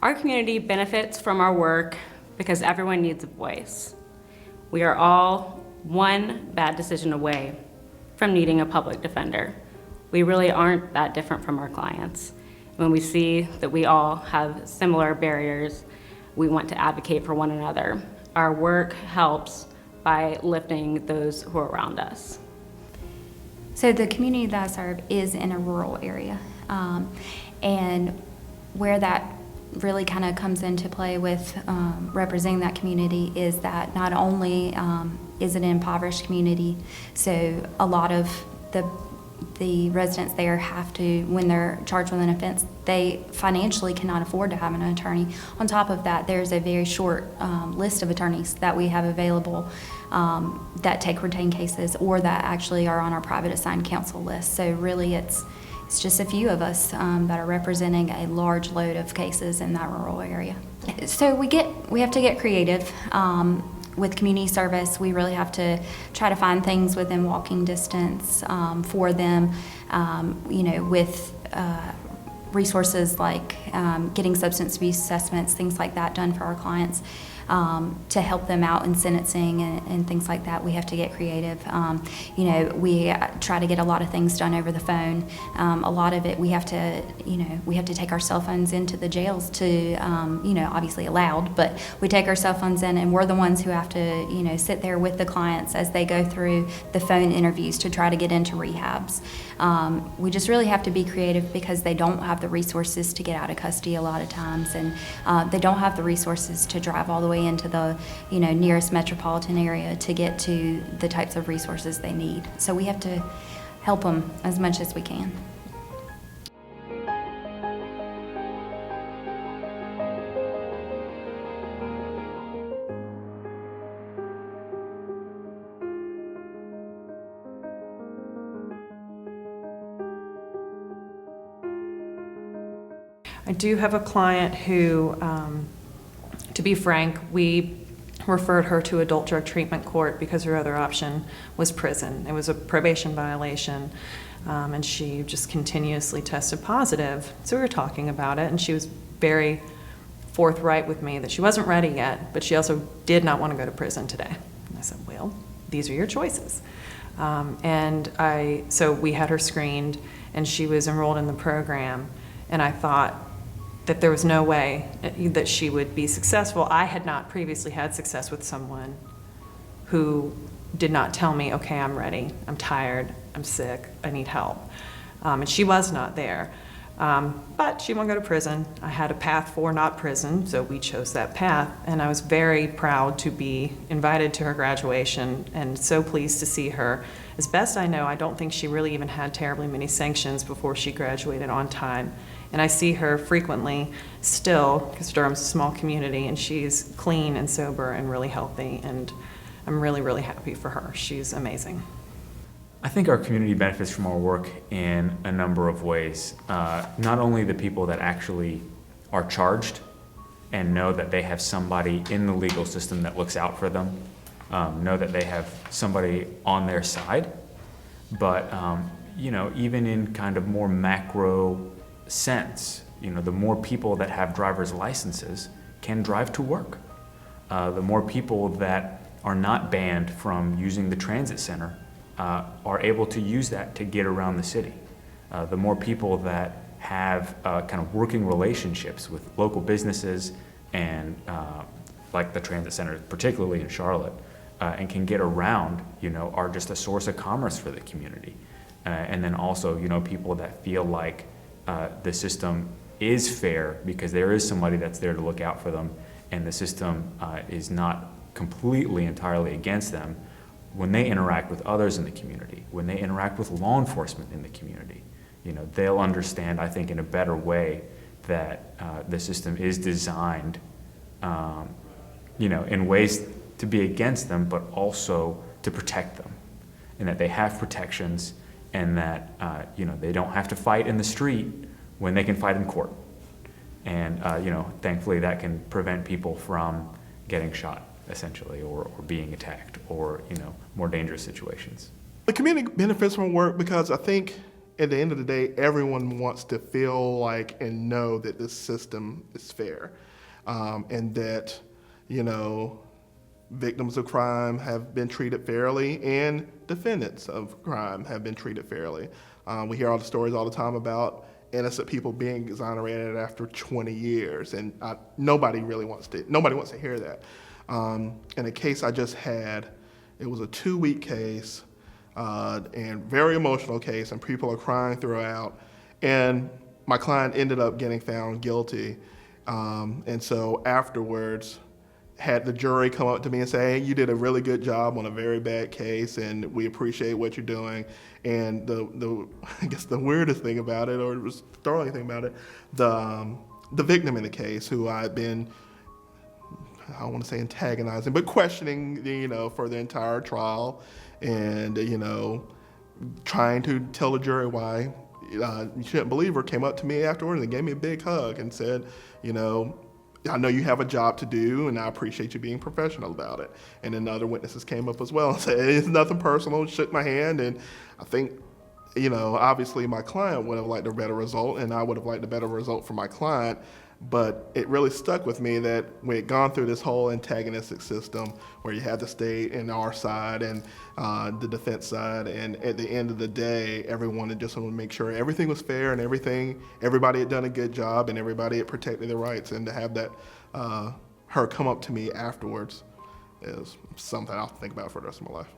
Our community benefits from our work because everyone needs a voice. We are all one bad decision away from needing a public defender. We really aren't that different from our clients. When we see that we all have similar barriers, we want to advocate for one another. Our work helps by lifting those who are around us. So the community that I serve is in a rural area. And where that really kind of comes into play with representing that community is that not only is it an impoverished community, so a lot of the residents there have to, when they're charged with an offense, they financially cannot afford to have an attorney. On top of that, there's a very short list of attorneys that we have available that take retained cases or that actually are on our private assigned counsel list. So really it's just a few of us that are representing a large load of cases in that rural area. So we have to get creative. With community service, we really have to try to find things within walking distance for them, with resources like getting substance abuse assessments, things like that done for our clients to help them out in sentencing and things like that. We have to get creative. We try to get a lot of things done over the phone. A lot of it we have to take our cell phones into the jails to, obviously allowed, but we take our cell phones in and we're the ones who have to, sit there with the clients as they go through the phone interviews to try to get into rehabs. We just really have to be creative because they don't have the resources to get out of custody a lot of times, and they don't have the resources to drive all the way into the nearest metropolitan area to get to the types of resources they need. So we have to help them as much as we can. I do have a client who, to be frank, we referred her to adult drug treatment court because her other option was prison. It was a probation violation, and she just continuously tested positive. So we were talking about it, and she was very forthright with me that she wasn't ready yet, but she also did not want to go to prison today. And I said, well, these are your choices. So we had her screened, and she was enrolled in the program, and I thought that there was no way that she would be successful. I had not previously had success with someone who did not tell me, okay, I'm ready, I'm tired, I'm sick, I need help. And she was not there. But she won't go to prison. I had a path for not prison, so we chose that path. And I was very proud to be invited to her graduation and so pleased to see her. As best I know, I don't think she really even had terribly many sanctions before she graduated on time. And I see her frequently still, because Durham's a small community, and she's clean and sober and really healthy, and I'm really, really happy for her. She's amazing. I think our community benefits from our work in a number of ways. Not only the people that actually are charged and know that they have somebody in the legal system that looks out for them, know that they have somebody on their side, but even in kind of more macro sense, the more people that have driver's licenses can drive to work. The more people that are not banned from using the transit center are able to use that to get around the city. The more people that have kind of working relationships with local businesses and like the transit center, particularly in Charlotte, and can get around, are just a source of commerce for the community. And then also, people that feel like the system is fair because there is somebody that's there to look out for them, and the system is not completely entirely against them. When they interact with others in the community, when they interact with law enforcement in the community, they'll understand, I think, in a better way that the system is designed, in ways to be against them, but also to protect them, and that they have protections, and that they don't have to fight in the street when they can fight in court. And thankfully that can prevent people from getting shot, essentially, or being attacked, or more dangerous situations. The community benefits from work because I think at the end of the day, everyone wants to feel like and know that this system is fair, and that, you know, victims of crime have been treated fairly and defendants of crime have been treated fairly. We hear all the stories all the time about innocent people being exonerated after 20 years, and nobody wants to hear that. In a case I just had, it was a 2-week case, and very emotional case, and people are crying throughout, and my client ended up getting found guilty, and so afterwards, had the jury come up to me and say, hey, you did a really good job on a very bad case, and we appreciate what you're doing. And the I guess the weirdest thing about it, or the startling thing about it, the victim in the case, who I had been, I don't want to say antagonizing, but questioning, you know, for the entire trial, and, you know, trying to tell the jury why you shouldn't believe her, came up to me afterwards and gave me a big hug and said, you know, I know you have a job to do, and I appreciate you being professional about it. And then the other witnesses came up as well and said, it's nothing personal, shook my hand. And I think, you know, obviously my client would have liked a better result, and I would have liked a better result for my client. But it really stuck with me that we had gone through this whole antagonistic system where you had the state and our side and the defense side, and at the end of the day, everyone just wanted to make sure everything was fair and everybody had done a good job and everybody had protected their rights. And to have that, her come up to me afterwards is something I'll think about for the rest of my life.